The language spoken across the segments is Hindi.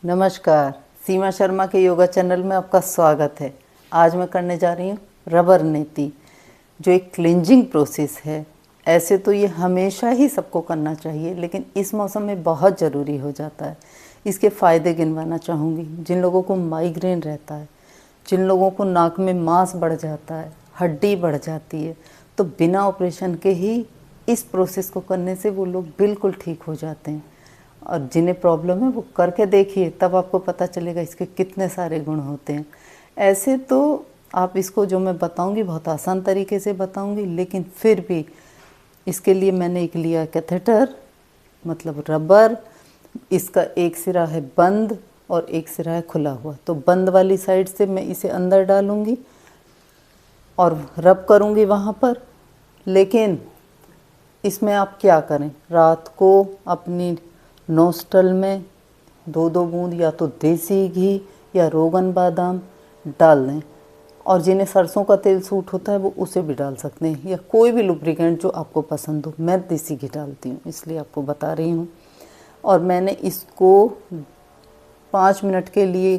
नमस्कार। सीमा शर्मा के योगा चैनल में आपका स्वागत है। आज मैं करने जा रही हूँ रबर नीति, जो एक क्लिंजिंग प्रोसेस है। ऐसे तो ये हमेशा ही सबको करना चाहिए, लेकिन इस मौसम में बहुत ज़रूरी हो जाता है। इसके फ़ायदे गिनवाना चाहूँगी। जिन लोगों को माइग्रेन रहता है, जिन लोगों को नाक में मांस बढ़ जाता है, हड्डी बढ़ जाती है, तो बिना ऑपरेशन के ही इस प्रोसेस को करने से वो लोग बिल्कुल ठीक हो जाते हैं। और जिन्हें प्रॉब्लम है वो करके देखिए, तब आपको पता चलेगा इसके कितने सारे गुण होते हैं। ऐसे तो आप इसको जो मैं बताऊंगी बहुत आसान तरीके से बताऊंगी, लेकिन फिर भी इसके लिए मैंने एक लिया कैथेटर, मतलब रबर। इसका एक सिरा है बंद और एक सिरा है खुला हुआ। तो बंद वाली साइड से मैं इसे अंदर डालूंगी और रब करूंगी वहाँ पर। लेकिन इसमें आप क्या करें, रात को अपनी नोस्टल में 2-2 बूंद या तो देसी घी या रोगन बादाम डाल दें। और जिन्हें सरसों का तेल सूट होता है वो उसे भी डाल सकते हैं, या कोई भी लुब्रिकेंट जो आपको पसंद हो। मैं देसी घी डालती हूँ, इसलिए आपको बता रही हूँ। और मैंने इसको 5 मिनट के लिए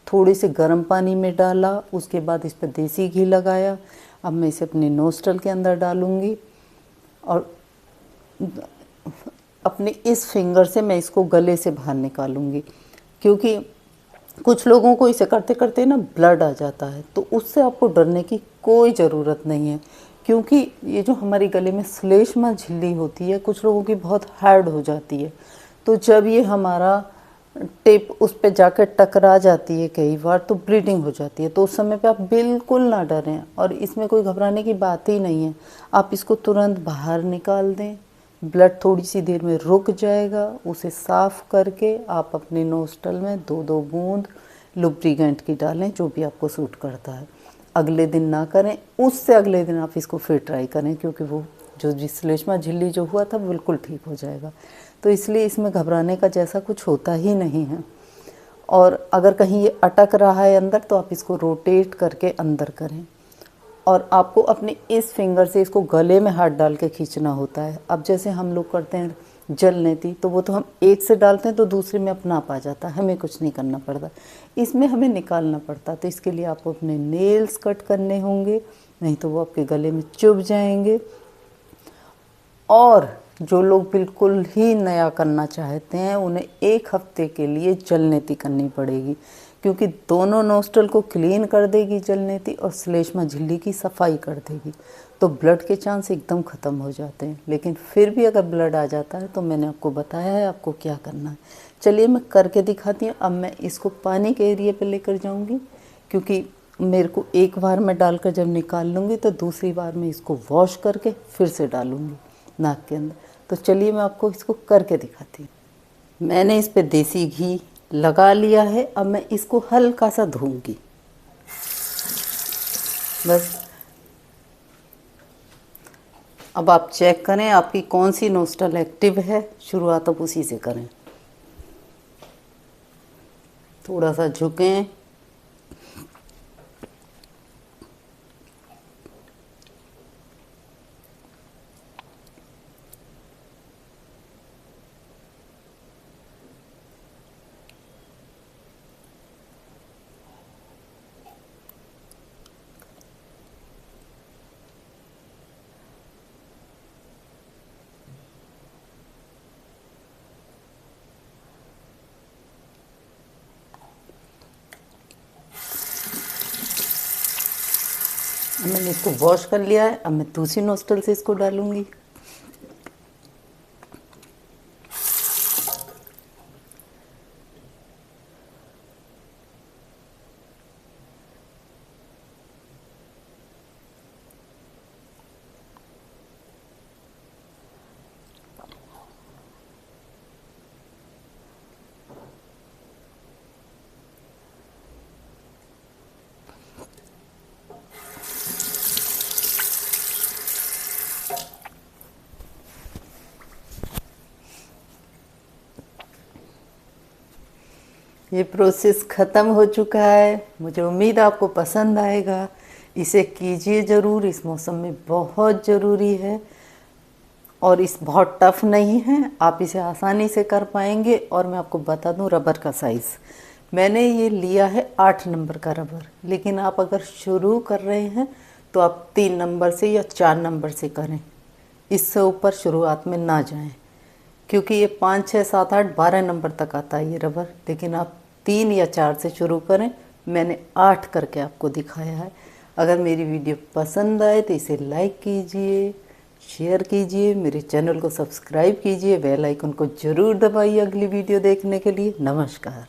थोड़े से गर्म पानी में डाला, उसके बाद इस पर देसी घी लगाया। अब मैं इसे अपने नोस्टल के अंदर डालूँगी और अपने इस फिंगर से मैं इसको गले से बाहर निकालूंगी, क्योंकि कुछ लोगों को इसे करते करते ना ब्लड आ जाता है। तो उससे आपको डरने की कोई ज़रूरत नहीं है, क्योंकि ये जो हमारी गले में श्लेष्मा झिल्ली होती है, कुछ लोगों की बहुत हार्ड हो जाती है। तो जब ये हमारा टेप उस पर जाकर टकरा जाती है कई बार, तो ब्लीडिंग हो जाती है। तो उस समय पे आप बिल्कुल ना डरें, और इसमें कोई घबराने की बात ही नहीं है। आप इसको तुरंत बाहर निकाल दें, ब्लड थोड़ी सी देर में रुक जाएगा। उसे साफ़ करके आप अपने नोस्टल में 2-2 बूंद लुब्रिकेंट की डालें, जो भी आपको सूट करता है। अगले दिन ना करें, उससे अगले दिन आप इसको फिर ट्राई करें, क्योंकि वो जो श्लेष्मा झिल्ली जो हुआ था बिल्कुल ठीक हो जाएगा। तो इसलिए इसमें घबराने का जैसा कुछ होता ही नहीं है। और अगर कहीं ये अटक रहा है अंदर, तो आप इसको रोटेट करके अंदर करें। और आपको अपने इस फिंगर से इसको गले में हाथ डाल के खींचना होता है। अब जैसे हम लोग करते हैं जल नेति, तो वो तो हम एक से डालते हैं तो दूसरे में अपना आप आ जाता है, हमें कुछ नहीं करना पड़ता। इसमें हमें निकालना पड़ता। तो इसके लिए आपको अपने नेल्स कट करने होंगे, नहीं तो वो आपके गले में चुभ जाएंगे। और जो लोग बिल्कुल ही नया करना चाहते हैं, उन्हें 1 हफ्ते के लिए जल नेति करनी पड़ेगी, क्योंकि दोनों नोस्ट्रल को क्लीन कर देगी जल नेति और श्लेष्मा झिल्ली की सफाई कर देगी। तो ब्लड के चांस एकदम ख़त्म हो जाते हैं। लेकिन फिर भी अगर ब्लड आ जाता है, तो मैंने आपको बताया है आपको क्या करना है। चलिए मैं करके दिखाती हूँ। अब मैं इसको पानी के एरिए पर लेकर जाऊँगी, क्योंकि मेरे को एक बार मैं डालकर जब निकाल लूँगी, तो दूसरी बार मैं इसको वॉश करके फिर से डालूँगी नाक के अंदर। तो चलिए मैं आपको इसको करके दिखाती हूँ। मैंने इस पे देसी घी लगा लिया है। अब मैं इसको हल्का सा धोऊंगी, बस। अब आप चेक करें आपकी कौन सी नोस्ट्रल एक्टिव है। शुरुआत आप उसी से करें। थोड़ा सा झुकें, मैंने इसको वॉश कर लिया है। अब मैं दूसरी नोस्ट्रल से इसको डालूंगी। ये प्रोसेस ख़त्म हो चुका है। मुझे उम्मीद आपको पसंद आएगा। इसे कीजिए ज़रूर, इस मौसम में बहुत ज़रूरी है। और इस बहुत टफ नहीं है, आप इसे आसानी से कर पाएंगे। और मैं आपको बता दूं रबर का साइज़, मैंने ये लिया है 8 नंबर का रबर, लेकिन आप अगर शुरू कर रहे हैं तो आप 3 नंबर से या 4 नंबर से करें, इससे ऊपर शुरुआत में ना जाएं, क्योंकि ये 5, 6, 7, 8, 12 नंबर तक आता है ये रबर। लेकिन आप 3 या 4 से शुरू करें, मैंने 8 करके आपको दिखाया है। अगर मेरी वीडियो पसंद आए तो इसे लाइक कीजिए, शेयर कीजिए, मेरे चैनल को सब्सक्राइब कीजिए, बेल आइकन को ज़रूर दबाइए अगली वीडियो देखने के लिए। नमस्कार।